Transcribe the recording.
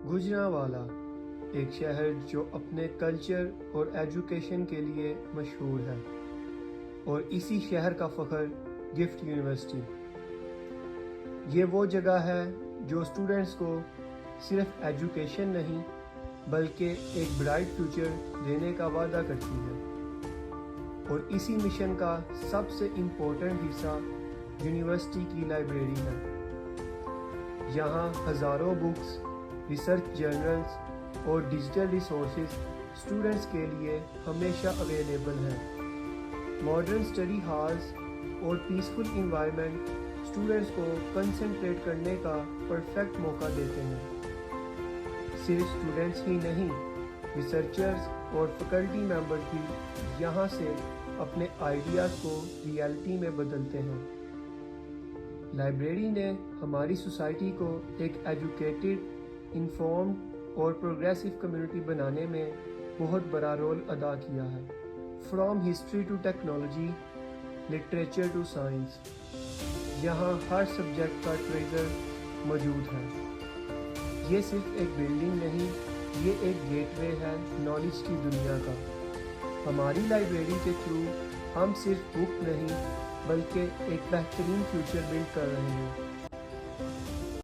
گوجرانوالہ ایک شہر جو اپنے کلچر اور ایجوکیشن کے لیے مشہور ہے، اور اسی شہر کا فخر گفٹ یونیورسٹی۔ یہ وہ جگہ ہے جو اسٹوڈنٹس کو صرف ایجوکیشن نہیں بلکہ ایک برائٹ فیوچر دینے کا وعدہ کرتی ہے، اور اسی مشن کا سب سے امپورٹنٹ حصہ یونیورسٹی کی لائبریری ہے۔ یہاں ہزاروں بکس، ریسرچ جرنلز اور ڈیجیٹل ریسورسز اسٹوڈنٹس کے لیے ہمیشہ اویلیبل ہیں۔ ماڈرن اسٹڈی ہالز اور پیسفل انوائرمنٹ اسٹوڈنٹس کو کنسنٹریٹ کرنے کا پرفیکٹ موقع دیتے ہیں۔ صرف اسٹوڈنٹس ہی نہیں، ریسرچرز اور فیکلٹی ممبرز بھی یہاں سے اپنے آئیڈیاز کو ریئلٹی میں بدلتے ہیں۔ لائبریری نے ہماری سوسائٹی کو ایک ایجوکیٹڈ، انفارمڈ اور پروگریسو کمیونٹی بنانے میں بہت بڑا رول ادا کیا ہے۔ From history to technology, literature to science, یہاں ہر سبجیکٹ کا ٹریجر موجود ہے۔ یہ صرف ایک بلڈنگ نہیں، یہ ایک گیٹ وے ہے نالج کی دنیا کا۔ ہماری لائبریری کے تھرو ہم صرف بک نہیں بلکہ ایک بہترین فیوچر بلڈ کر رہے ہیں۔